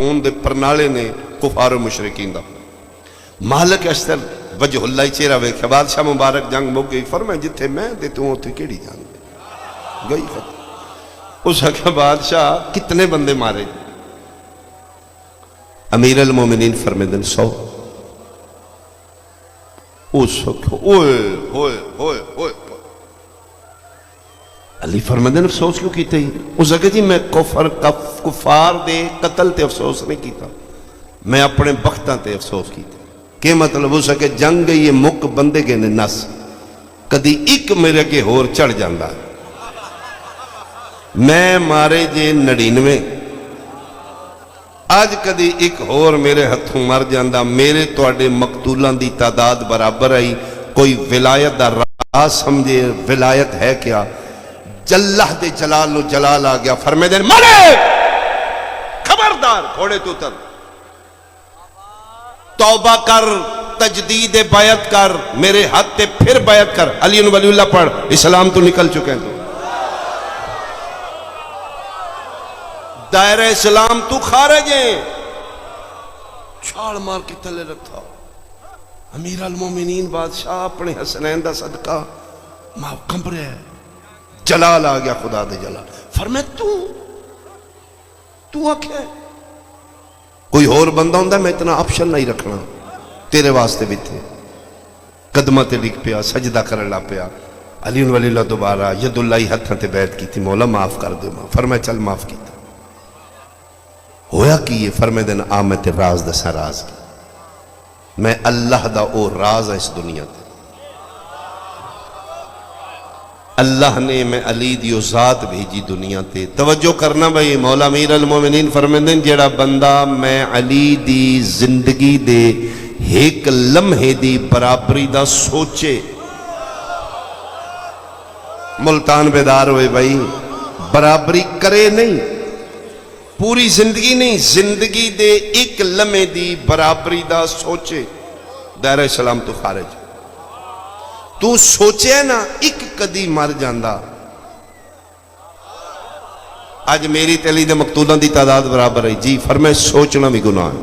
خون دے پرنالے نے کفار و مشرکین دا مالک اشتر وجہ اللہ چہرہ ویکھیا بادشاہ مبارک جنگ مک گئی فرمائے جتھے میں دے تو اتھے کیڑی جنگ گئی فتح اس حقہ بادشاہ کتنے بندے مارے امیر المومنین فرمیدن 100 اس وقت اوئے ہوئے ہوئے ہوئے علی فرمیدن افسوس کیوں کیتے ہی اس وقت جی میں کفار دے قتل تے افسوس نہیں کیتا میں اپنے بختاں تے افسوس کیتا کہ مطلب اس وقت جنگ گئی یہ مک بندے کے نس کدی ایک میرے کے ہور چڑھ جاندہ میں مارے جے 99 آج کدی ایک ہور میرے ہتھوں مر جاندہ میرے توڑے مقتولان دی تعداد برابر آئی کوئی ولایت دا راز سمجھے ولایت ہے کیا اللہ دے جلال نو جلال آ گیا فرمیدن مرے خبردار گھوڑے تو تر توبہ کر تجدید بیعت کر میرے ہاتھ تے پھر بیعت کر علی ولی اللہ پڑھ اسلام تو نکل چکے ہیں تو دائرہ اسلام تو خارج ہیں چھاڑ مار کے تلے رکھا امیر المومنین بادشاہ اپنے حسنین دا صدقہ ماں کمب رہے ہیں جلال آ گیا خدا دے جلال فرمائے تو آکھے کوئی اور بندہ ہوندہ میں اتنا آپشن نہیں رکھنا تیرے واسطے بھی تھے قدمہ تے لکھ پیا سجدہ کرلا پیا علی ولی اللہ دوبارہ ید اللہ ہتھاں تے بیعت کی تھی مولا معاف کر دے ماں فرمائے چل معاف کی تھا ہویا کہ یہ فرمائے دن آمت راز دسا راز کی میں اللہ دا او راز ہے اس دنیا تے اللہ نے میں علی دیو ذات بھیجی دنیا تے توجہ کرنا بھئی مولا امیر المومنین فرمیندن جیڑا بندہ میں علی دی زندگی دے ایک لمحے دی برابری دا سوچے ملتان بیدار ہوئے بھئی برابری کرے نہیں پوری زندگی نہیں زندگی دے ایک لمحے دی برابری دا سوچے دائرہ اسلام تو خارج تو سوچے نا ایک کدی مر جاندہ آج میری تیلی دے مقتولان دی تعداد برابر ہے جی فرمائے سوچنا بھی گناہ ہے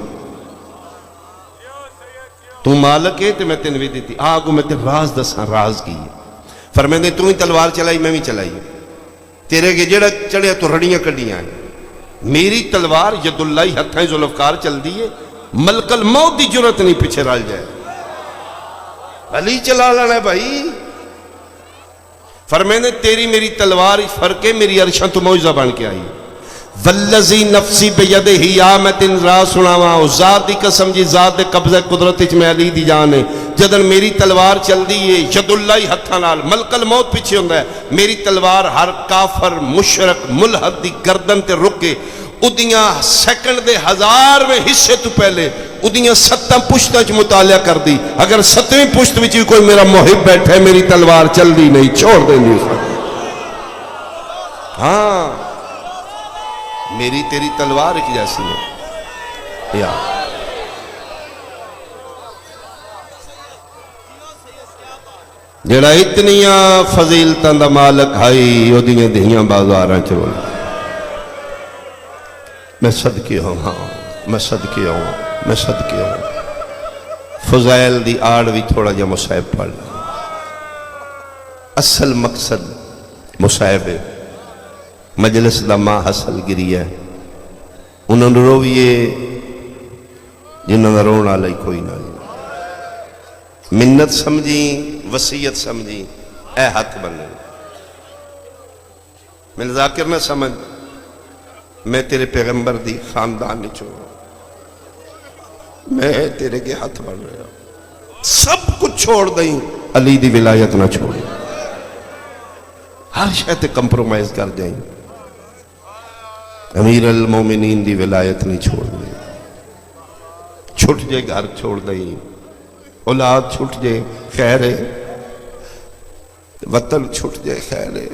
تو مالک ہے تو میں تنوی دیتی آگو میں تے راز دساں راز کی فرمائے دے تو ہی تلوار چلائی میں بھی چلائی تیرے کے جڑا چڑھے تو رڑیاں کڑیاں ہیں میری تلوار ید اللہ ہتھائیں ذوالفقار چل دیئے ملک الموت دی جرت نہیں پیچھے رال جائے علی چلا لانا ہے بھائی فرمینے تیری میری تلوار فرق ہے میری عرشاں تو موجزہ بن کے آئی والذی نفسی بیدہ ہی آمتن را سناوا ذات دی قسم جی ذات دے قبضہ قدرت اچ میں علی دی جان ہے جدن میری تلوار چل دی ہے ید اللہ ہتھا نال ملک الموت پیچھے ہوندہ ہے میری تلوار ہر کافر مشرک ملحد دی گردن تے رکے ادیاں سیکنڈ دے 1000 میں حصے تو پہلے ادیاں 7 پشتاں چ مطالعہ کر دی اگر 7ویں پشت وچ کوئی میرا محب بیٹھا ہے میری تلوار چل دی نہیں چھوڑ دیں گے ہاں میری تیری تلوار ایک جیسی ہے یا جڑا اتنیاں فضیلتاں دا مالک ہائی ادیاں دہیاں بازاراں چ میں صدقے ہوں ہاں میں صدقے ہوں میں صدقے ہوں فضائل دی آڑ بھی تھوڑا جا مصائب پڑھ اصل مقصد مصائب ہے مجلس دا ماں حسل گری ہے انہوں نے رویے جنہوں نے رونا لئی کوئی نہ منت سمجھی وسیعت سمجھی اے ہاتھ بننے میں ذاکر نہ سمجھ میں تیرے پیغمبر دی خاندان نہیں چھوڑا میں تیرے کے ہاتھ بڑھ رہا سب کچھ چھوڑ دیں علی دی ولایت نہ چھوڑیں ہر شہتے کمپرومائز کر جائیں امیر المومنین دی ولایت نہیں چھوڑ دیں چھٹ جائے گھر چھوڑ دیں اولاد چھٹ جائے خیر ہے وطن چھٹ جائے خیر ہے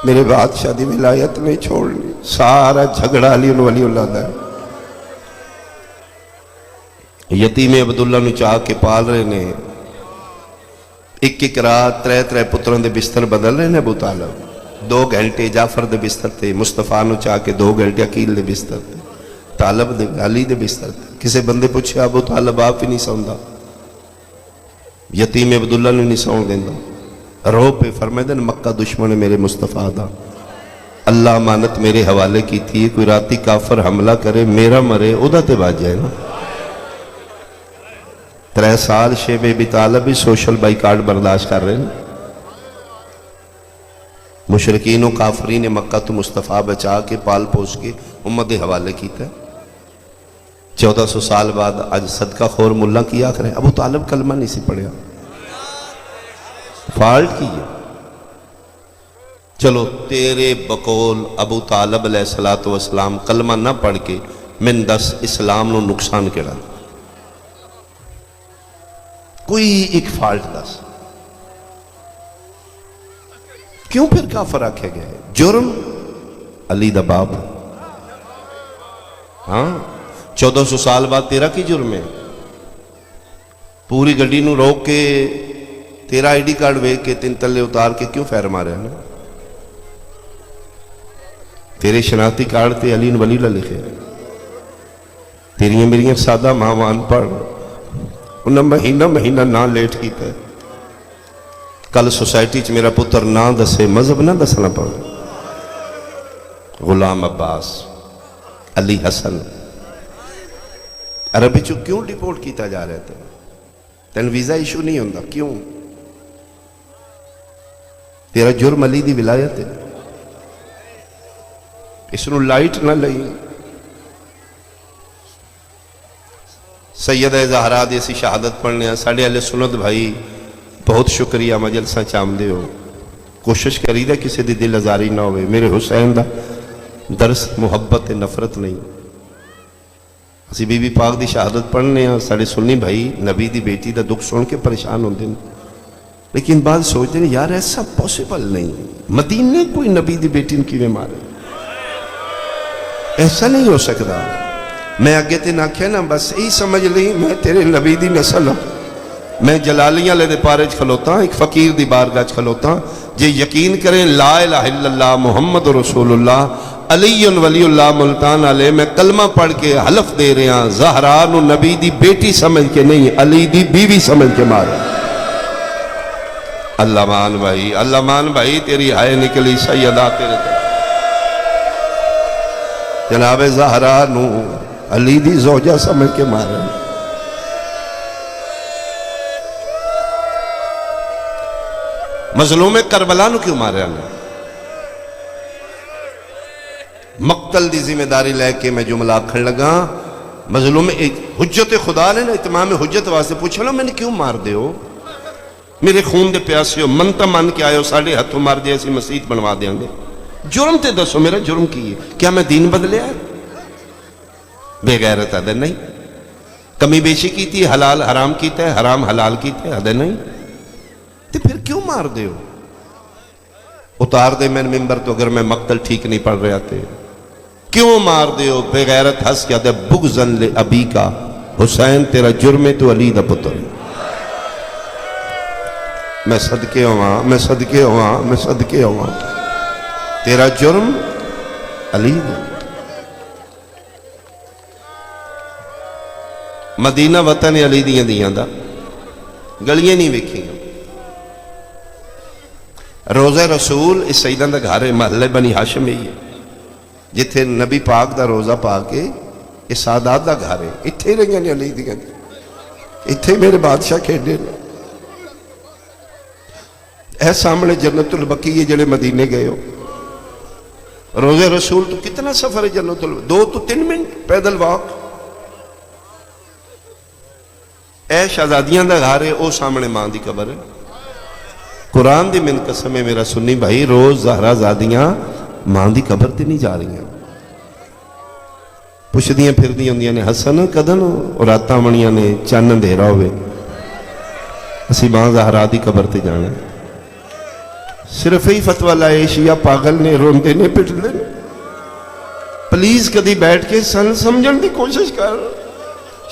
میرے بادشاہ دی ولایت نہیں چھوڑنی سارا جھگڑا علی ولی اللہ دا یتیم عبداللہ نو چاہ کے پال رہے نے ایک رات 3 پتروں دے بستر بدل رہے نے ابو طالب 2 گھنٹے جعفر دے بستر تے، مصطفیٰ نو چاہ کے 2 گھنٹے عقیل دے بستر تے، طالب دے علی دے بستر تے. کسے بندے پوچھے ابو طالب آپ ہی نہیں سوندا، یتیم عبداللہ نے نہیں سون دیندا، رو پہ فرمائے دن مکہ دشمن میرے مصطفیٰ دا، اللہ امانت میرے حوالے کی تھی، کوئی راتی کافر حملہ کرے میرا مرے او دا تے باج جائے نا. 3 سال شیب ابی طالب بھی سوشل بائیکاٹ برداشت کر رہے ہیں. مشرکین و کافرین مکہ تو مصطفیٰ بچا کے پال پوس کے امت حوالے کیتا ہے. 1400 سال بعد آج صدقہ خور ملا کیا کریں. ابو طالب کلمہ نہیں سی پڑھیا، فالٹ کی ہے. چلو تیرے بقول ابو طالب علیہ السلام کلمہ نہ پڑھ کے من دس اسلام نو نقصان کیڑا، کوئی ایک فالٹ دس، کیوں پھر کافر آکھے گئے؟ جرم علی دا باپ. ہاں 1400 سال بعد تیرا کی جرم ہے؟ پوری گڈی نو روک کے تیرا آئی ڈی کارڈ وے کے 3 تلے اتار کے کیوں فیر مارے ہیں؟ تیرے شناختی کارڈ تے علی ولی اللہ لکھے، تیریاں میریاں سادہ ماوان پڑھ انہاں مہینہ نہ لیٹ کیتا ہے. کل سوسائٹی چ میرا پتر نہ دسے مذہب نہ دسنا پڑ. غلام عباس، علی حسن عربی چو کیوں ڈیپورٹ کیتا جا رہا تھا؟ تین ویزا ایشو نہیں ہوندہ، کیوں؟ تیرا جرم علی دی ولایت ہے، اس نو لائٹ نہ لئی. سیدہ زہرا دی اسی شہادت پڑھنے ہیں. ساڑھے اہل سنت بھائی بہت شکریہ مجلسہ چامدے ہو، کوشش کری دا کسی دی دل ازاری نہ ہوئے. میرے حسین دا درس محبت نفرت نہیں. اسی بی بی پاک دی شہادت پڑھنے ہیں. ساڑھے سنی بھائی نبی دی بیٹی دا دکھ سن کے پریشان ہوندے ہیں، لیکن بعد سوچتے ہیں یار ایسا پوسیبل نہیں، مدینے کوئی نبی دی بیٹی کی میں مارے، ایسا نہیں ہو سکتا. میں آگے تے نہ کہنا نا، بس یہی سمجھ لیں میں تیرے نبی دی نسل ہوں. میں جلالیاں لے دے پارے کھلوتا ہوں، ایک فقیر دی بارگاہ کھلوتا ہوں. جے یقین کریں لا الہ الا اللہ محمد رسول اللہ علی ولی اللہ ملتان علیہ، میں کلمہ پڑھ کے حلف دے رہے ہیں زہرا نو نبی دی بیٹی سمجھ کے نہیں، علی دی بیوی سمجھ کے مارے. اللہ مان بھائی تیری ہائے نکلی سیدہ تیرے طرف. جناب زہرا نو علی دی زوجہ سمجھ کے مارے. مظلوم کربلا نو کیوں مارے اللہ؟ مقتل دی ذمہ داری لے کے میں جملہ کھڑ لگا. مظلوم حجت خدا نے نا اتمام حجت واسطے پوچھا نا میں نے کیوں مار دے ہو؟ میرے خون دے پیاسے ہو، منتا مان کے آئے ہو، ساڑھے ہتھوں مار دیا ایسی مسجد بنوا دیں گے. جرم تے دسو میرا جرم کی ہے؟ کیا میں دین بدلے آئے؟ بے غیرت ہے نہیں. کمی بیشی کی تھی، حلال حرام کیتا ہے، حرام حلال کیتا ہے نہیں. تو پھر کیوں مار دے ہو؟ اتار دے میں ممبر تو اگر میں مقتل ٹھیک نہیں پڑھ رہے آتے. کیوں مار دے ہو؟ بے غیرت ہس کیا دے بغضن لے ابی کا، حسین تیرا جرم ہے تو علی دا پتر. میں صدقے ہوا تیرا جرم علی دا. مدینہ وطن علی دیاں دا گلیاں نہیں ویکھی. روزہ رسول اس سیدان دا گھر محلے بنی ہاشم ہی ہے، جتھے نبی پاک دا روزہ پا کے یہ سادات دا گھر ہے. اتھے رہیاں نے علی دیاں، اتھے میرے بادشاہ کھیڑے نے. اے سامنے جنت البقیع جڑے مدینے گئے ہو. روزہ رسول تو کتنا سفر ہے جنت البقیع؟ 2 تو 3 منٹ پیدل واک. اے شہزادیاں دا گھر ہے، او سامنے ماں دی قبر ہے. قرآن دی من قسم ہے میرا سنی بھائی، روز زہرا زادیاں ماں دی قبر تے نہیں جا رہی ہیں. پوچھدیاں پھر دیاں ہوندیاں نے حسن کدن اور راتاں منیاں نے چن اندھیرا ہوئے اسی ماں زہرا دی قبر تے جانا. صرف ہی فتوہ لائے شیعہ پاگل نے، روندے نے، پٹدے نے. پلیز کدی بیٹھ کے سن سمجھن دی کوشش کر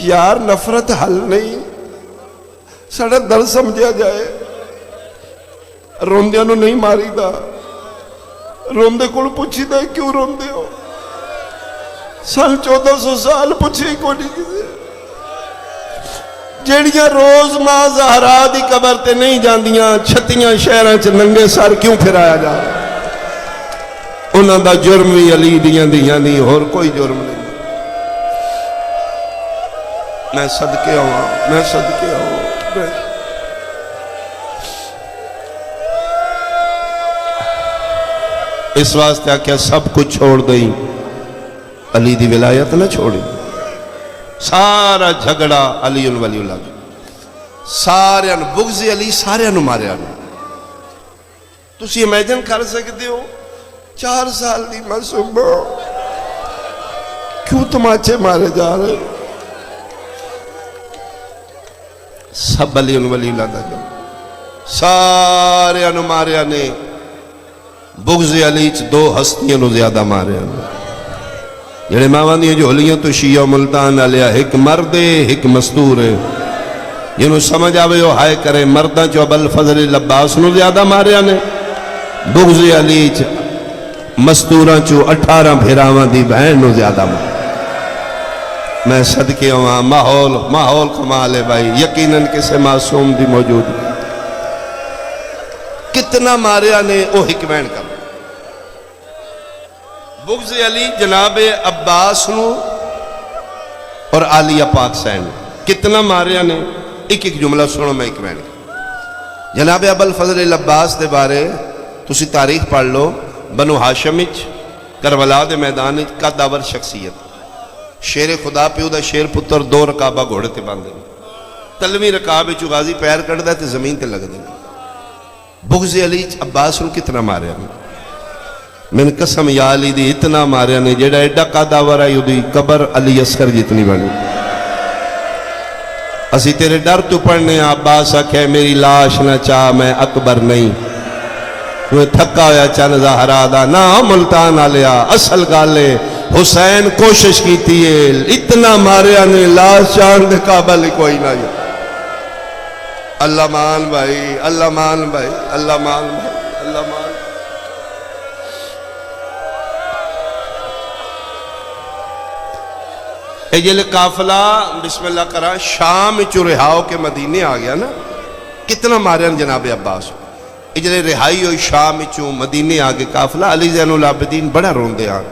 یار. نفرت حل نہیں، ساڑا درد سمجھا جائے. روندیاں نو نہیں ماری دا، روندے کو پوچھیدا کیوں روندے ہو؟ سال 1400 سال پوچھے کو نہیں کسی جیڑیاں روز ماں زہرا دی قبر تے نہیں جاندیاں 36 شہراں چ ننگے سر کیوں پھرایا جا؟ انہاں دا جرم بھی علی دیاں دیاں نہیں، اور کوئی جرم نہیں۔ میں صدقے ہوں، میں صدقے ہوں۔ اس واسطے آکھیا سب کچھ چھوڑ دیں، علی دی ولایت نہ چھوڑی۔ سارا جھگڑا علی ولی اللہ سارے بغض علی سارے ماریا نے۔ تسی امیجن کر سکتے ہو 4 سال دی معصوم کیوں تماچے مارے جا رہے؟ سب علی ولی اللہ دا جب سارے ماریا نے۔ بغض علی 2 ہستیاں نو زیادہ ماریا نے جڑے ماں دی جھولیاں تو شیعہ ملتان آلیا، ایک مرد ہے ایک مستور ہے۔ جنہوں سمجھ آوے ہو ہائے کرے مرداں چو ابو الفضل العباس نو زیادہ ماریا نے، بغض علی مستوراں چو 18 بھیراواں دی بہن نو زیادہ ماریا۔ میں صدقے ہوں، ماحول کمال ہے بھائی، یقیناً کسے معصوم دی موجود کتنا ماریا نے او حکمین کر۔ بغض علی جناب عباس نو اور عالیہ پاک سین کتنا ماریا نے، ایک جملہ سنو میں حکمین کر۔ جناب ابو الفضل العباس دے بارے تسی تاریخ پڑھ لو، بنو ہاشم کربلا دے میدان قدور شخصیت، شیر خدا پیو دا شیر پتر 2 رکابہ گھوڑے تے باندھے، تلویں رکاب چو غازی پیر کٹ دے تے زمین تے لگ دے۔ بغض علی عباس نو کتنا ماریا نے، میں قسم یا علی دی اتنا ماریا نے جیڑا ایڈا قدور آئی دی قبر علی اصغر جتنی بنی۔ اسی تیرے ڈر تو پڑھنے عباس آکھے میری لاش نہ چاہ میں اکبر نہیں، وہ تھکا ہویا چند زہرا دا نا ملتان آلیا اصل گالے حسین کوشش کی تھی اتنا ماریا نے لاش چاند دے قابل کوئی نہ ہے۔ اللہ مان بھائی، اللہ مان بھائی، اللہ مان بھائی، اللہ مان۔ اے جلے قافلہ بسم اللہ کرا شام چو رہاؤ کے مدینے آ گیا نا، کتنا ماریا جناب عباس۔ اے جلے رہائی ہوئی شام چو مدینے آگے قافلہ، علی زین العابدین بڑا روندے آن،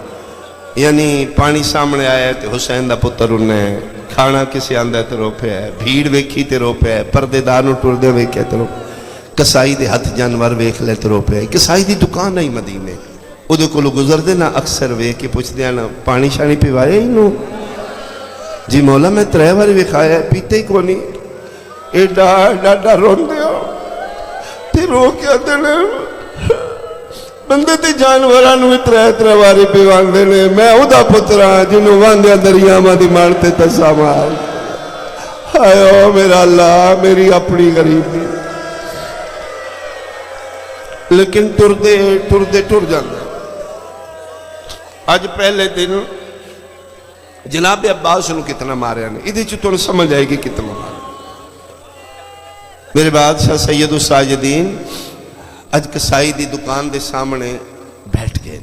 یعنی پانی سامنے آیا ہے تے حسین دا پتر انہیں کھانا کسے آندہ ہے تے رو پہ ہے، بھیڑ ویکھی تے رو پہ ہے، پردے دانو ٹردے ویکھے تے رو پہ ہے، کسائی دے ہتھ جانور ویکھ لے تے رو پہ ہے، کسائی دی دکان نہیں مدینے، او دے کلو گزر دے نا اکثر ویکھ کے پوچھ دیا نا پانی شانی پیوائے ہی نو؟ جی مولا میں 3 بار وکھایا ہے پیتے ہی کونی، ایڈا ڈاڈا رون دے ہو تے رو کیا دینے بندے تے جانورانو 3 باری پیوان دینے، میں او دا پتران جنہوں واندیا دریاما دی مانتے تسامال۔ آئے میرا اللہ میری اپنی غریبی، لیکن ٹر جاندے۔ آج پہلے دن جناب عباس نو کتنا ماریا نے، ادھے چھو تو سمجھ آئے گی کتنا ماریا۔ میرے بادشاہ سید الساجدین اج کسائی دی دکان دے سامنے بیٹھ گئے،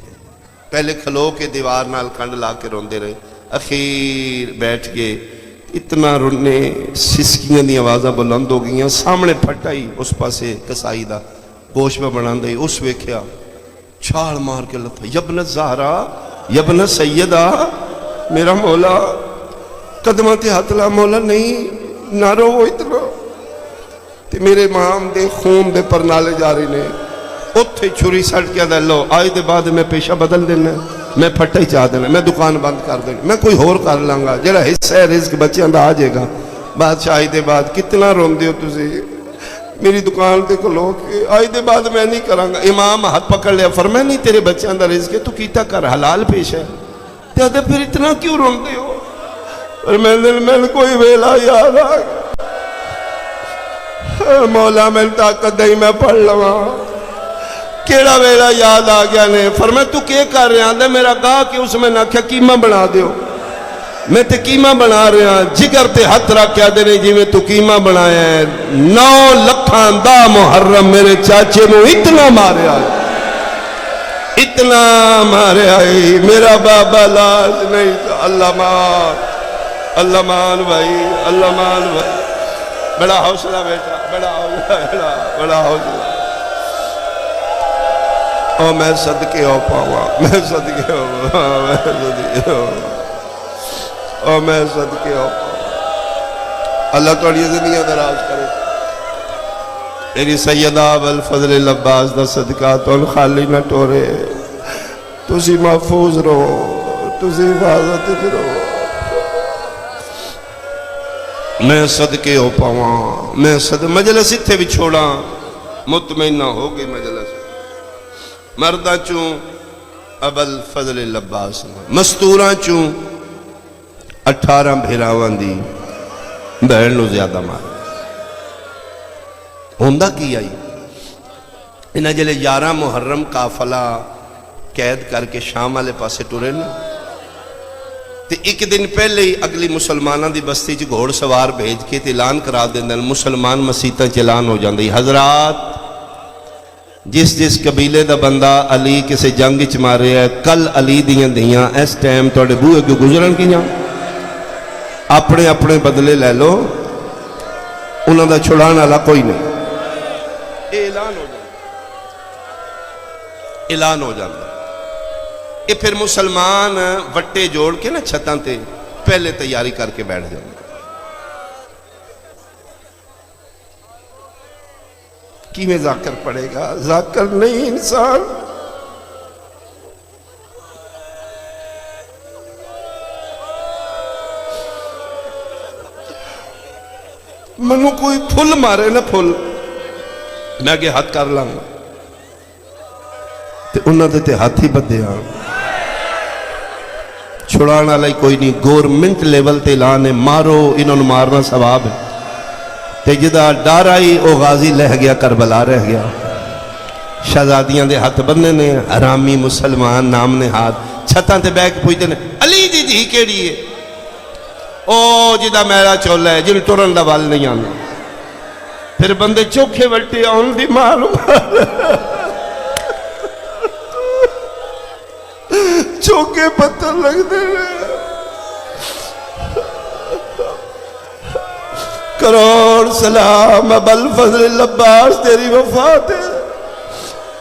پہلے کھلو کے دیوار نال کنڈ لا کے روندے رہے، اخیر بیٹھ گئے، اتنا رونے سسکیاں دی آوازاں بلند ہو گئیاں، سامنے پھٹائی اس پاسے کسائی دا گوشت میں بنان دے، اس ویکھیا چھاڑ مار کے لطا یبن زہرا یبن سیدہ، میرا مولا قدمہ تے ہاتھ لا، مولا نہیں نہ رو وہ اتنا تے میرے امام دے خون دے پر نالے جاری نے، اتھے چھری سٹ کیا دے لو آئی دے بعد میں پیشہ بدل دینا، میں پھٹا ہی چاہ دینا، میں دکان بند کر دینا، میں کوئی ہور کر لانگا جڑا حصہ ہے رزق بچے اندہ آ جائے گا۔ بادشاہ آئی دے بعد کتنا رون دیو تُسی میری دکان دے کو لوگ آئی دے بعد میں نہیں کرانگا۔ امام ہاتھ پکڑ لیا فرمائے نہیں تیرے بچے اندہ رزق ہے تو کیتا کر حلال پیش ہے، تیادے پھر اتنا کیوں رون دیو؟ اور میں نے کوئی ویلا یاد آگا مولا میں طاقت دائی میں پڑھ لوا، کیڑا ویلا یاد آگیا نے؟ فرمائے تو کیا کر رہے ہیں؟ میرا کہا کہ اس میں نہ کیا قیمہ بنا دیو، میں تے قیمہ بنا رہے ہیں، جگر تے ہتھ رکھ کیا دے نہیں جی میں تو قیمہ بنایا ہے، 9 لکھان دا محرم میرے چاچے نو اتنا مارے آئے، اتنا مارے آئی میرا بابا لاش نہیں تھا. اللہ مان بھائی، اللہ مان بھائی. بڑا حوصلہ بیٹا، بڑا حوصلہ، بڑا حوصلہ. او میں صدقے ہو پاواں، میں صدقے ہو پاواں، میں صدقے ہو پاواں، او میں صدقے ہو پاواں. اللہ تھوڑی زندگیاں دراز کرے. میری سیدہ ابوالفضل العباس دا صدقہ تو خالی نہ ٹورے. تسی محفوظ رہو، تسی حفاظت رہو. میں صدقے ہو پاواں، میں مجلس اتھے بھی چھوڑا مطمئن نہ ہو گئی. مجلس مردہ چوں ابوالفضل العباس، مستوراں چوں 18 بھیراواں دی بہن نو زیادہ مار. ہوندہ کی آئی انہاں جلے 11 محرم قافلہ قید کر کے شام والے پاسے ٹرے نا، تے ایک دن پہلے ہی اگلی مسلمانہ دی بستی چ گھوڑ سوار بھیج کے تے اعلان کرا دیندے مسلمان مسیتاں چ اعلان ہو جاندی حضرات جس قبیلے دا بندہ علی کسے جنگ چ مارے ہے کل علی دیاں دیاں اس ٹائم تواڈے بوئے کیوں گزرن کیاں اپنے اپنے بدلے لے لو انہاں دا چھڑان والا کوئی نہیں. اعلان ہو جاتا، اعلان ہو جاتا. یہ پھر مسلمان وٹے جوڑ کے نا چھتاں تے پہلے تیاری کر کے بیٹھ جاتے. کیویں ذاکر پڑے گا؟ ذاکر نہیں انسان. منو کوئی پھل مارے نا پھل میں کہ ہاتھ کر لاں گا تے انہاں دے تے ہاتھ ہی بدے آن. چھڑانا لئی کوئی نہیں. گورنمنٹ لیول تے اعلان ہے مارو انہوں نے مارنا ثواب ہے. تے جدا ڈر آئی او غازی لہ گیا کربلا رہ گیا. شہزادیاں دے ہاتھ بننے نے حرامی مسلمان نام نے ہاتھ چھتاں تے بیٹھ پوچھتے نے علی دی دھی کیڑی ہے؟ او جدا میرا چولا ہے جن ٹرن دا وال نہیں آنا. پھر بندے چوکھے وٹے آن دی معلوم چوکے پتھر لگ دے کروڑ سلام ابوالفضل العباس تیری وفات ہے.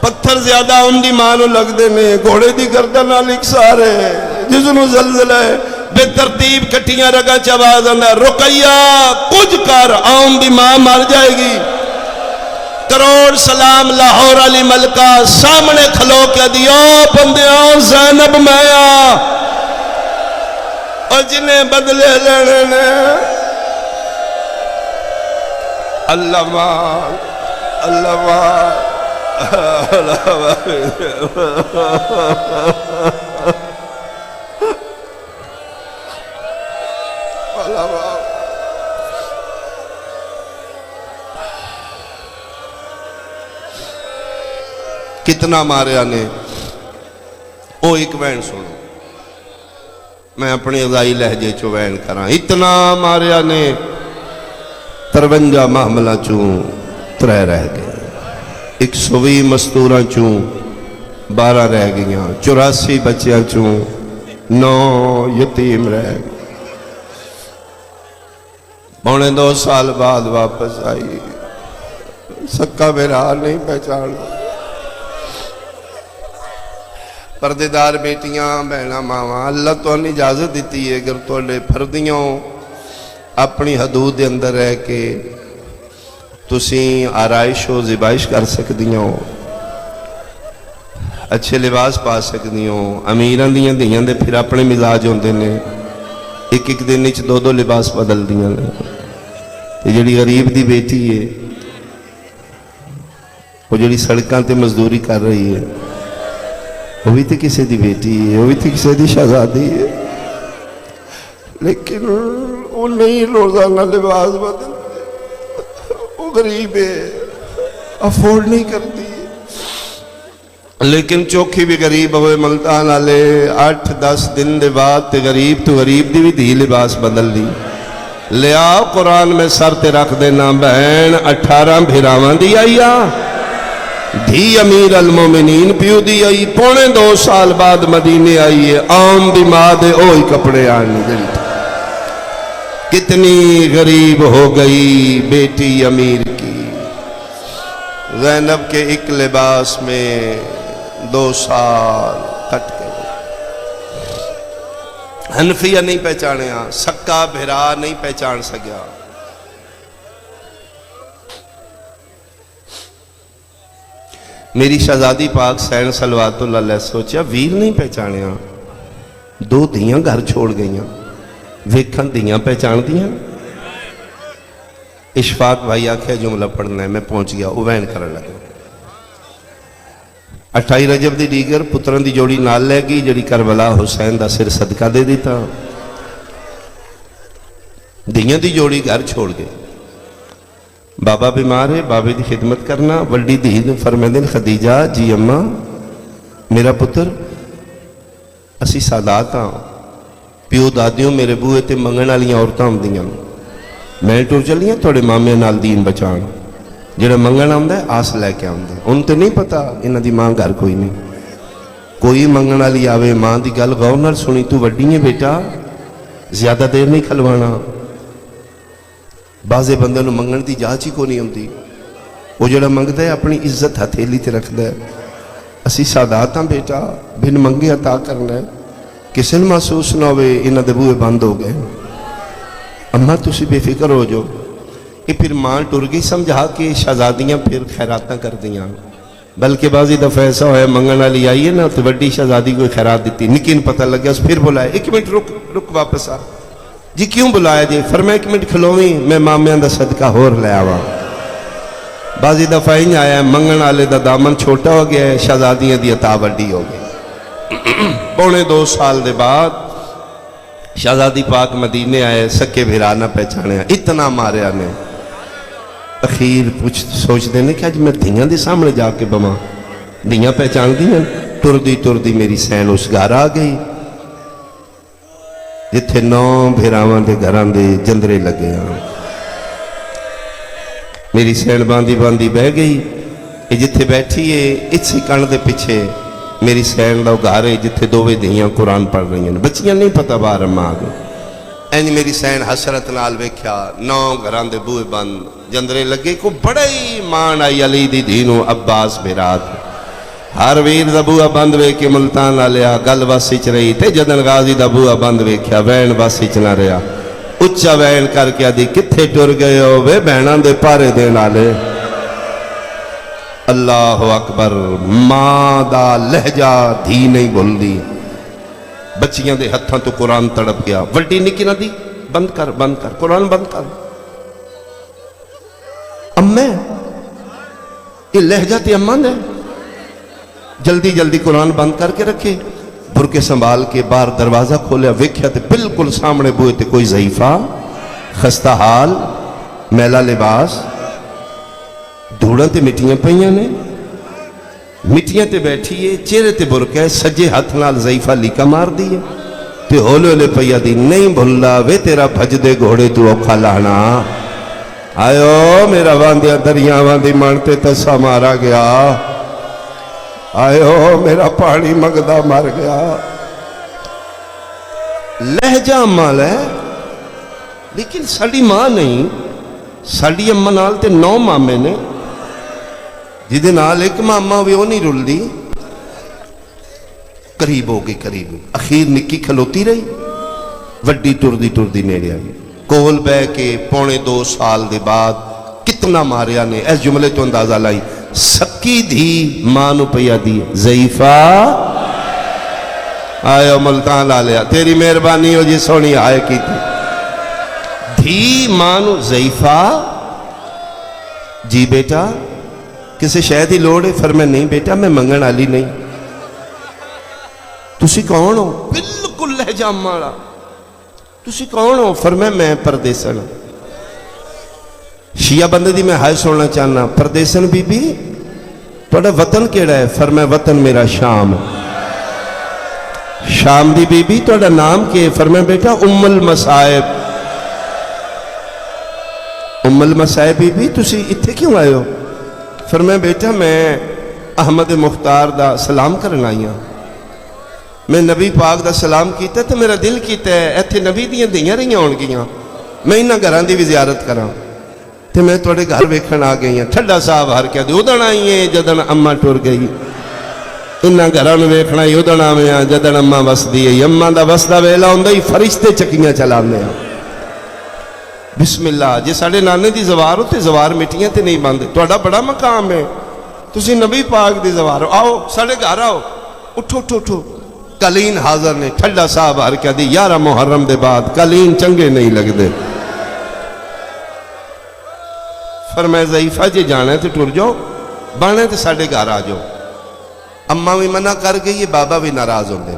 پتھر زیادہ ان دی مانو لگ دے نے گھوڑے دی گردن نالک سارے جسنو زلزلہ ہے بے ترتیب کٹیاں رگا چواز اندر رقیہ کچھ کر آن دی ماں مر جائے گی. کروڑ سلام لاہور علی ملکہ سامنے کھلو کے دیو بندیاں زینب میاں اور جنہیں بدلے لینے نے اللہ مان اللہ مان اللہ مان. کتنا ماریا نے او ایک وین سنو میں اپنی اضائی لہجے چو وین کراں. اتنا ماریا نے 53 محملہ چوں 3 رہ گئے. 120 مستوراں چوں 12 رہ گئیاں. 84 بچیاں چوں 9 یتیم رہ گئے. 2.5 سال بعد واپس آئی. سکا میرا نہیں پہچان. پردیدار بیٹیاں بہنا ماواں اللہ تو انہیں اجازت دیتی ہے اگر تو لے پردیوں اپنی حدود دے اندر رہ کے تسیں آرائش و زبائش کر سکدیوں اچھے لباس پا سکدیوں. امیران دیاں دیاں دے پھر اپنے مزاج ہوندے نے ایک ایک دن نیچ 2 لباس بدل دیاں نے. یہ جڑی غریب دی بیٹی ہے وہ جڑی سڑکاں تے مزدوری کر رہی ہے وہ بھی تو کسی دی بیٹی ہے وہ بھی تو کسی دی شہزادی ہے لیکن وہ نہیں روزانہ لباس بدل. وہ غریب ہے افورڈ نہیں کرتی. لیکن چوکھی بھی غریب ہوئے ملتان آلے 8-10 دن دے بعد تے غریب تو غریب دی بھی دی لباس بدل دی. لیا قرآن میں سر تے رکھ دینا بہن 18 بھیراواں دی آئیا دھی امیر المومنین پیو دی آئی، پونے 2 سال بعد مدینے آئی ہے، عام دی ماں دے اوہی کپڑے آنے گئی۔ کتنی غریب ہو گئی بیٹی امیر کی، زینب کے ایک لباس میں 2 سال کٹ گئے۔ حنفیہ نہیں پہچانے، سکا بھرا نہیں پہچان سکیا۔ میری شہزادی پاک سین صلوات اللہ علیہ سوچیا ویر نہیں پہچانے، 2 دھیاں گھر چھوڑ گئیاں، ویکھن دھیاں پہچان دیاں۔ اشفاق بھائی آکھے جملہ پڑھنا ہے، میں پہنچ گیا، اوین کرنے لگا۔ 28 رجب دی دیگر پتران دی جوڑی نال لے گی جڑی کربلا حسین دا سر صدقہ دے دیتا۔ دھیاں دی جوڑی گھر چھوڑ گئے، بابا بیمار ہے، بابے دی خدمت کرنا۔ وڈی دھی فرمیندے خدیجہ جی اماں میرا پتر اسی سادات ہاں، پیو دادیوں میرے بوئے تے منگن والیاں عورتاں ہوندیاں، میں ٹر چلیاں تھوڑے مامے نال دین بچان، جڑا منگن آندا ہے آس لے کے آندا ہے۔ ان تے نہیں پتا انہاں دی ماں گھر کوئی نہیں، کوئی منگن والی آوے ماں دی گل غور نال سنی، تو وڈی ہے بیٹا زیادہ دیر نہیں کھلوانا۔ بعضے بندے نو منگن دی جاچ ہی کو نہیں ہوندی، وہ جڑا منگتا ہے اپنی عزت ہتھیلی تے رکھدا ہے۔ اسی سادات ہاں بیٹا، بن منگے عطا کرنا ہے، کسی نے محسوس نہ ہوئے انہاں دے بوئے بند ہو گئے۔ اماں تسی بے فکر ہو جو۔ یہ پھر ماں ٹر گئی سمجھا کے شہزادیاں پھر خیراتاں کر دیاں، بلکہ بعضی دفعہ ایسا ہویا منگن والی آئی ہے نا تو وڈی شہزادی کو خیرات دیتی، نکین پتہ لگیا اس پھر بلایا، 1 منٹ رک واپس آ جی، کیوں بلایا جی؟ فرمایا 1 منٹ کھلویں میں مامیاں دا صدقہ ہور لے آوا۔ بعضی دفعہ ہی آیا ہے منگن والے دا دامن چھوٹا ہو گیا ہے، شہزادیاں دی عطا وڈی ہو گئی۔ پونے 2 سال دے بعد شہزادی پاک مدینے آئے، سکے بھرا نہ پہچانے، اتنا ماریا نے۔ اخیر سوچ دینے کہ آج میں دھیاں دے سامنے جا کے بما، دھیاں پہچان دیاں۔ ٹر دی میری سین اس گھر آ گئی جتھے 9 بھیراواں دے گھران دے جندرے لگے ہاں۔ میری سین باندھی بہ گئی، یہ جتھے بیٹھی ہے اسی کن دے پیچھے میری سین دا گھر ہے جتھے 2 دھیاں قرآن پڑھ رہی ہیں، بچیاں نہیں پتہ باہر اماں آ گئی۔ اینی میری سین حسرت نال ویکھیا، 9 گھران دے بوئے بند، جندرے لگے، کو بڑا ہی مان آئی علی دی دینو عباس بھرات۔ ہر ویر دا بوئا بند وے کے ملتان نہ لیا، گل واسی چ رہی تے جدن غازی دا بوئا بند ویکھیا، وین واسی چ نہ رہا، اچھا وین کر کے آدھی کتھے ٹر گئے ہو وے بہنان دے پارے دین آلے۔ اللہ اکبر، ماں دا لہجہ دھی نہیں بول دی، بچیاں دے ہتھاں تو قرآن تڑپ گیا۔ وڈی نکی نہ دی، بند کر قرآن بند کر۔ امّے یہ لہجہ تے امّاں دے، جلدی قرآن بند کر کے رکھے، برکے سنبھال کے باہر دروازہ کھولیا، ویکھیا تے بالکل سامنے بوئے تے کوئی ضعیفہ، خستہ حال، میلا لباس، دھوڑاں تے مٹیاں پہیاں نے، مٹیاں تے بیٹھیے، چہرے تے برکے، سجے ہاتھ نال ضعیفہ لیکا مار دیئے تے ہولے پیا دی، نہیں بھلا وے تیرا بھج دے گھوڑے تو اوکھا لانا، آئیو میرا واندیا دریاں واندی مانتے تسا مارا گیا، آئیو میرا پہاڑی مگدہ مار گیا۔ لہجہ مال ہے لیکن ساڑی ماں نہیں، ساڑی اماں نال تے 9 مامے نے، جدے نال ایک ماما بھی وہ نہیں رل دی، قریب ہو گئی۔ اخیر نکی کھلوتی رہی، وڈی ٹر دی نیڑے آئی، کول بے کے پونے 2 سال دے بعد کتنا ماریا نے۔ اس جملے تو اندازہ لائی، سکی دھی مانو پیا دی، ضعیفہ آئے ملتان لا لیا، تیری مہربانی ہو جی سونی آئے کی تھی، دھی مانو ضعیفہ، جی بیٹا کسی شاید ہی لوڑ ہے؟ فرمایا نہیں بیٹا میں منگن والی نہیں۔ تسی کون ہو؟ بالکل لہجہ ماڑا، تسی کون ہو؟ فرمایا میں پردیسن، شیعہ بندے دی میں ہائے سننا چاہنا، پردیسن بی بی توڑا وطن کیڑا ہے؟ فرمایا وطن میرا شام، شام دی بی بی توڑا نام کے؟ فرمایا بیٹا ام المصائب، ام المصائب بی بی تسی اتھے کیوں آئے ہو؟ فرمایا بیٹا میں احمد مختار دا سلام کرن آئی ہاں میں نبی پاک دا سلام کیتا تو میرا دل کیتا ہے ایتھے نبی دیاں دیاں رہیاں ہون گیاں میں انہاں گھراں دی بھی زیارت کراں تے میں تواڈے گھر ویکھن آ گئی ہاں ٹھڈا صاحب ہر کے ادن آئی ہیں جدن اماں ٹر گئی انہاں گھراں نوں ویکھنا ہی ادن آویں ہاں جدن اماں وسدی ہے اماں دا وسدا ویلا ہوندا ہی فرشتے چکیاں چلاندے ہاں بسم اللہ جے ساڈے نانے دی زوار ہو تے زوار مٹیاں تے نہیں بندے تواڈا بڑا مقام ہے تسی نبی پاک دی زوار ہو آؤ ساڈے گھر آؤ اٹھو اٹھو اٹھو قلین حاضر نے ٹھڈا صاحب ہر کیا دی 11 محرم دے بعد قلین چنگے نہیں لگ دے فرمائے ضعیفہ جی جانا ہے تو ٹر جاؤ بانے تو ساڑھے گھر آ جاؤ اماں بھی منع کر گئی بابا بھی ناراض ہوں دے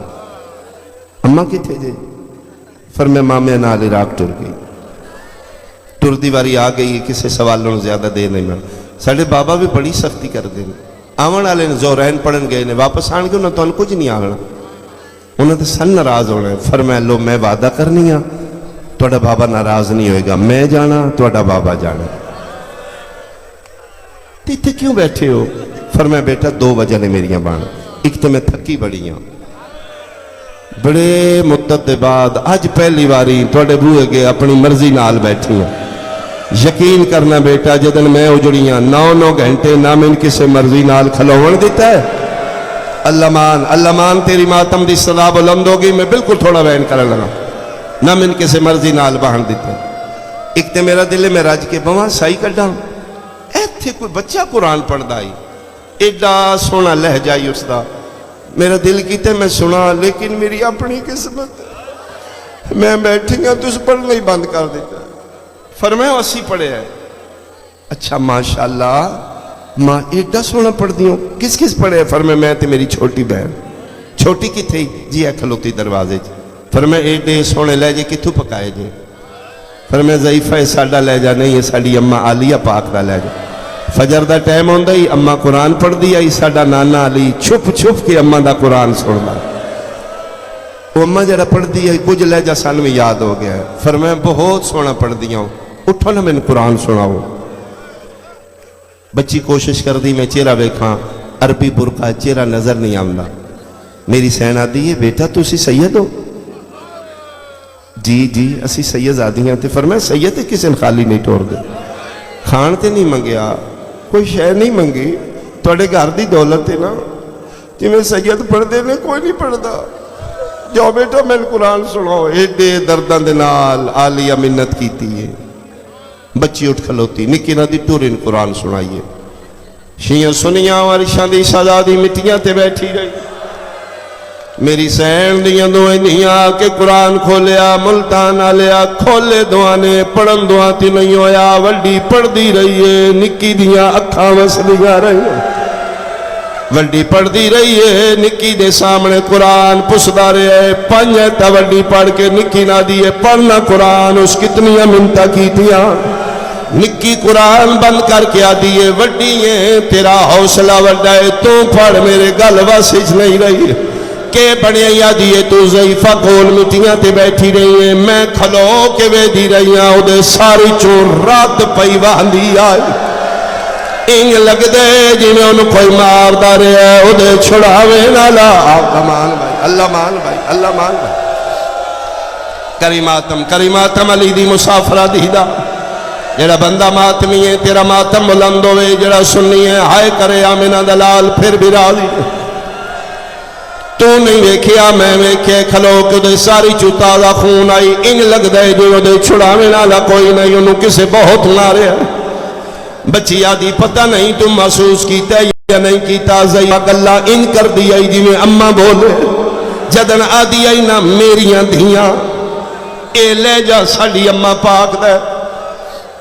اماں کی تھے جے فرمائے ماں نال عراق ٹر گئی ٹر دی واری آ گئی کسے سوالوں زیادہ دے نہیں میں ساڑھے بابا بھی بڑی سختی کر دیں آون والے نے زورین پڑھن گئے نے واپس آن کے انہوں تو کچھ نہیں آنا انہوں نے سن ناراض ہونا ہے فرمایا لو میں وعدہ کرنی ہاں توڑا بابا ناراض نہیں ہوئے گا میں جانا توڑا بابا جانا تیتے کیوں بیٹھے ہو فرمایا بیٹا 2 وجہ نے میریاں بان ایک تو میں تھکی بڑی ہوں بڑے مدت دے بعد آج پہلی باری توڑے بوئے گے اپنی مرضی نال بیٹھی ہوں یقین کرنا بیٹا جدن میں اجڑیاں 9 گھنٹے نہ من کسے مرضی نال کھلوون دیتا ہے اللہ مان تیری ماتم دی صدا بلند ہوگی میں بالکل تھوڑا وین کرنے لگا نہ من کسے مرضی نال باہن دیتا ہے ایک تے میرا دل میں رج کے بواں سائی کڈاں ایتھے کوئی بچہ قرآن پڑھ دائی ایڈا سونا لہجائی اس دا میرا دل کیتے میں سنا لیکن میری اپنی قسمت میں بیٹھی گا تو اس پڑھنا ہی بند کر دیتا فرمایا اسی پڑھے ہے اچھا ماشاءاللہ ماں ایڈا سونا پڑھ دیوں کس کس پڑھے ہے فرمایا میں تے میری چھوٹی بہن چھوٹی کی تھی جی ہے کھلوتی دروازے جی فرمایا ایڈے سونے لے جے کتھوں پکائے جی فرمایا ضعیفہ ساڈا لے جا نہیں ہے ساڈی اماں عالیہ پاک دا لے جا فجر دا ٹائم ہوندا ہی اماں قرآن پڑھ دی آئی ساڈا نانا علی چھپ چھپ کے اماں دا قرآن سندا وہ اماں جڑا پڑھ دی آئی کچھ لے جا سان میں یاد ہو گیا ہے فرمایا بہت سونا پڑھ دیا ہوں اٹھو نا میں قرآن سناؤ بچی کوشش کر دی میں چہرہ ویکھاں عربی برقع چہرہ نظر نہیں آمدا میری سین آدھی ہے بیٹا تو اسی سید ہو جی اسی سید آدھی ہیں تے فرمایا سید کسی نے خالی نہیں ٹور دے کھان تے نہیں منگیا کوئی شے نہیں منگی توڑے گھر دی دولت ہے نا کہ میں سید پڑھ دے میں کوئی نہیں پڑھ دا جاؤ بیٹا میں قرآن سناؤ ایڈے دردان دے نال عالیہ منت کیتی ہے بچی اٹھ کھلوتی نکی نہ دی ٹورین قرآن سنائیے شیعہ سنیاں وارشان دی سزا دی مٹیاں تے بیٹھی رہی میری سین دیاں دوئیں دیاں کہ قرآن کھولیا ملتان آلیا کھولے دعانے پڑھن دعا تی نہیں ہویا وڈی پڑھ دی رہی ہے نکی دیاں اکھاں وس دیا رہی ہے وڈی پڑھ دی رہی ہے نکی دے سامنے قرآن پسدا رہے ہے پنجتا وڈی پڑھ کے نکی نہ دیئے پڑھنا قرآن اس کتنی منتا کی دیا نکی قرآن بند کر کے آدیئے وڈی ہے تیرا حوصلہ وڈا ہے تو پڑھ میرے گل واسج نہیں رہی ہے کہ بڑے یادیے تو ضعیفہ کول مٹیاں تے بیٹھی رہی ہیں میں کھلو کے وے دی رہی ہیں او دے ساری چون رات پئی واندی آئی انگ لگ دے جی میں انہوں کوئی مار دا رہے ہیں او دے چھڑاوے نالا اللہ مان بھائی کریماتم علی دی مسافرہ دیدہ جڑا بندہ ماتمی ہے تیرا ماتم بلند ہوئے جڑا سننی ہے ہائے کرے آمینہ دلال پھر بھی راضی تو نہیں ویکھیا میں ویکھے کھلو کہ دے ساری چوتازہ خون آئی انگ لگ دے جو دے چھڑاوے نالا کوئی نہیں انہوں کسے بہت مارے بچی آدھی پتہ نہیں تم محسوس کیتا یا نہیں کیتا ضعیفہ اللہ ان کر دیا جی میں اماں بولے جدن آدھی آئی نا میریاں دھیاں اے لے جا ساڑی اماں پاک دے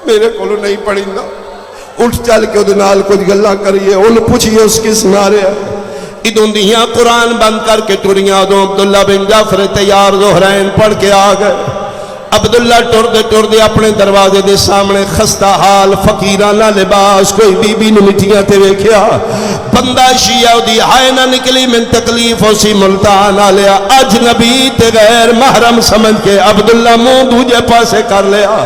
میرے کولو نہیں پڑھیں گا اٹھ چل کے ادنال کچھ گلہ کریے ان پوچھئے اس کس نارے ادھوں دیاں قرآن بند کر کے ٹوریاں دو عبداللہ بن جعفر تیار زہرین پڑھ کے آگئے عبداللہ ٹر دے اپنے دروازے دے سامنے خستہ حال فقیرانہ لباس کوئی بی بی نے مٹیاں تے ویکھیا بندہ شیعہ دی ہائے نہ نکلی من تکلیف ہو سی ملتان آلیا اجنبی تے غیر محرم سمجھ کے عبداللہ منہ دوجے پاسے کر لیا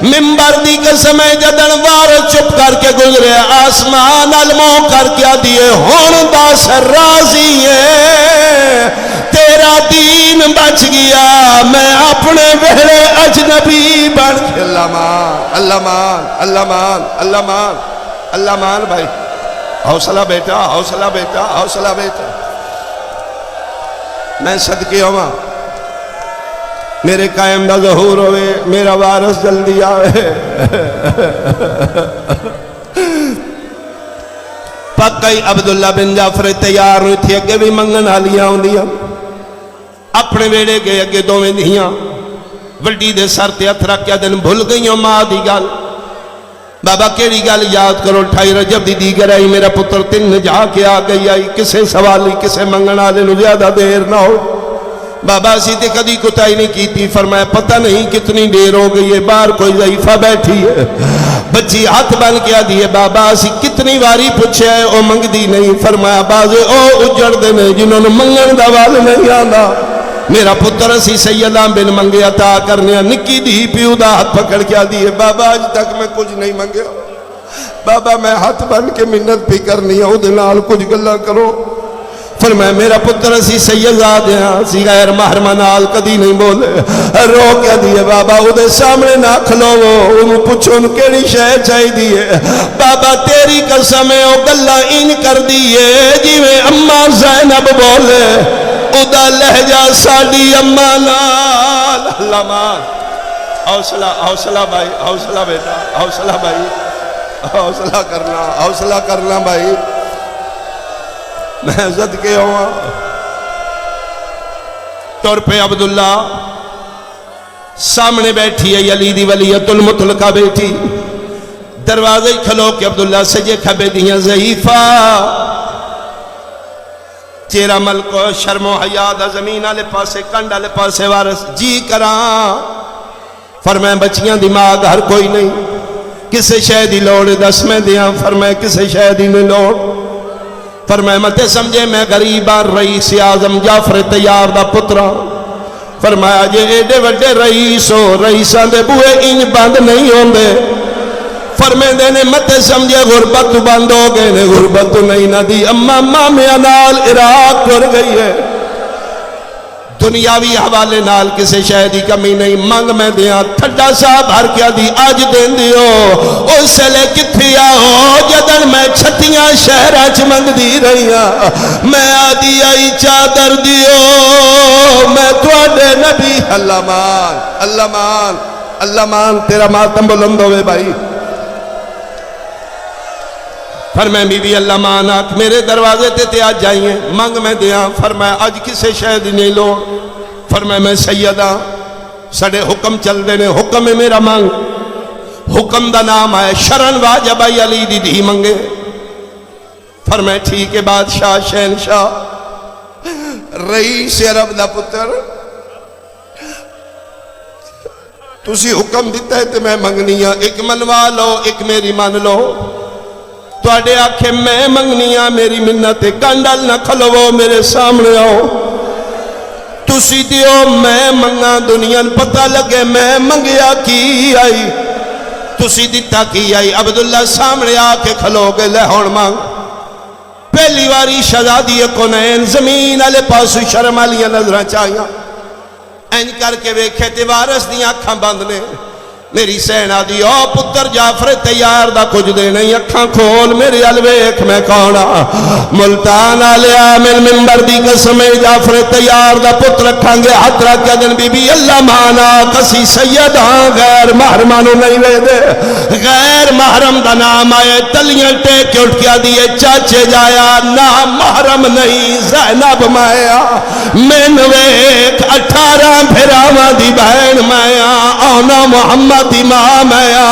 منبر دی قسم ہے جدن وارث چپ کر کے گزرے آسمان المو کر کے دیے ہون دس راضی ہے تیرا دین بچ گیا میں اپنے ویڑے اجنبی بن کے اللہ مان اللہ مان اللہ مان اللہ مان اللہ مان بھائی حوصلہ بیٹا حوصلہ بیٹا حوصلہ بیٹا میں صدقے ہوا میرے قائم دا ظہور ہوئے میرا وارث جلدی آوے پکئی عبداللہ بن جعفر تیار ہوئی تھی اگے بھی منگن آلیاں ہوں دیا اپنے ویڑے گئے اگے دوویں دھیاں وڈی دے سر تے ہتھ رکھ کے دن بھول گئیوں ماں دی گل بابا کیڑی گل یاد کرو 28 رجب دی دیگر آئی میرا پتر 3 جا کے آ گئی آئی کسے سوالی کسے منگن آلے نو زیادہ دیر نہ ہو بابا اسی تے کدی کتائی نہیں کی تھی فرمایا پتہ نہیں کتنی دیر ہو گئی ہے باہر کوئی ضعیفہ بیٹھی ہے بچی ہاتھ بن کے دیئے بابا اسی کتنی واری پوچھے ہے او منگ دی نہیں فرمایا بازے او اجڑ دے نہیں جنہوں نے منگن دا وال نہیں آنا میرا پتر اسی سیدہ بن منگے عطا کرنے نکی دی پیو دا ہاتھ پکڑ کے دیئے بابا آج تک میں کچھ نہیں منگے بابا میں ہاتھ بن کے منت بھی کرنی ہے دنال کچھ گلہ کرو فرمایا میرا پتر اسی سیدہ دیا اسی غیر محرمہ نال کدی نہیں بولے رو کیا دیئے بابا او دے سامنے نہ کھلو انہوں پوچھو ان کیڑی شے چاہی دیئے بابا تیری قسم ہے او گلہ ان کر دیئے جی میں اماں زینب بولے ادا لہجہ ساڑی اماں نال اللہ مان حوصلہ حوصلہ بھائی حوصلہ بیٹا حوصلہ بھائی حوصلہ کرنا بھائی میں صدقے ہوا طور پہ عبداللہ سامنے بیٹھی ہے علی دی ولیت المطلقہ بیٹھی دروازے کھلو کہ عبداللہ سجے کھبے دیاں ضعیفہ چیرا ملک شرم و حیاء دا زمین آلے پاسے کنڈ آلے پاسے وارث جی کران فرمائے بچیاں دماغ ہر کوئی نہیں کسے شہدی لوڑ دس میں دیاں فرمائے کسے شہدی نے لوڑ فرمائے متے سمجھے میں غریبہ رئیس اعظم جعفر تیار دا پترا فرمایا جے ایڈے وڈے رئیس ہو رئیسان دے بوئے انج بند نہیں ہوں دے فرمائے دینے متے سمجھے غربت بند ہو گئے نے غربت نہیں نہ دی اما مامیاں نال عراق کر گئی ہے دنیاوی حوالے نال کسے شہدی کمی نہیں منگ میں دیا تھڑا صاحب ہر کیا دی آج دین دیو اس سے لے کتھیا ہو جدن میں چھتیاں شہرہ چمنگ دی رہیا میں آدھی آئی چادر دیو میں توڑے نبی اللہ مان اللہ مان اللہ مان تیرا ماتم بلند ہوئے بھائی فرمائے بی بی اللہ مانات میرے دروازے تے آج جائیے منگ میں دیا فرمائے آج کسے شہد نہیں لو فرمائے میں سیدہ سڑے حکم چل دینے حکم ہے میرا مانگ حکم دا نام آئے شرن واجب آئی علی دی دی منگے فرمائے ٹھیک ہے بادشاہ شہنشاہ رئیس عرب دا پتر تُسی حکم دیتا ہے تو میں منگنیاں ایک منوا لو ایک میری مان لو تو اڈے آکھے میں منگنیاں میری منت کنڈل نہ کھلو میرے سامنے آؤ تُسی دیو میں منگا دنیا پتہ لگے میں منگیا کی آئی تُسی دیتا کی آئی عبداللہ سامنے آکے کھلو گے لہون مانگ پہلی واری شہزادی کونین زمین علی پاسو شرم علیہ نظرہ چاہیاں این کر کے ویکھے تے وارث دیاں کھاں بندنے میری سینہ دی او پتر جعفر تیار دا کچھ دے نہیں اکھاں کھول میری الویک میں کونا ملتان آلے آمین منبر دی قسم جعفر تیار دا پتر رکھاں گے حد رکھ دن بی بی اللہ مانا کسی سیداں غیر محرمانو نہیں لے دے غیر محرم دا نام آئے تلیاں ٹیک کے اٹھ کیا دیئے چاچے جایا نام محرم نہیں زینب مایا من ویک 18 پھراواں دی بہن مایا اونا محمد امام آیا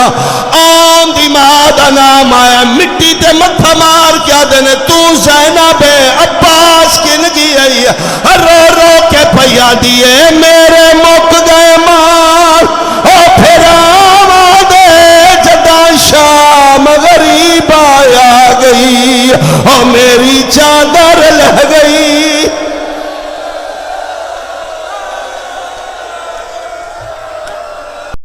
آن دی ماں دا نام آیا مٹی تے متھا مار کیا دینے تو زینب عباس کی نگی آئی رو رو کے پیا دیئے میرے مک گئے مار او پھر آمد جدا شام غریب آیا گئی او میری چادر لہ گئی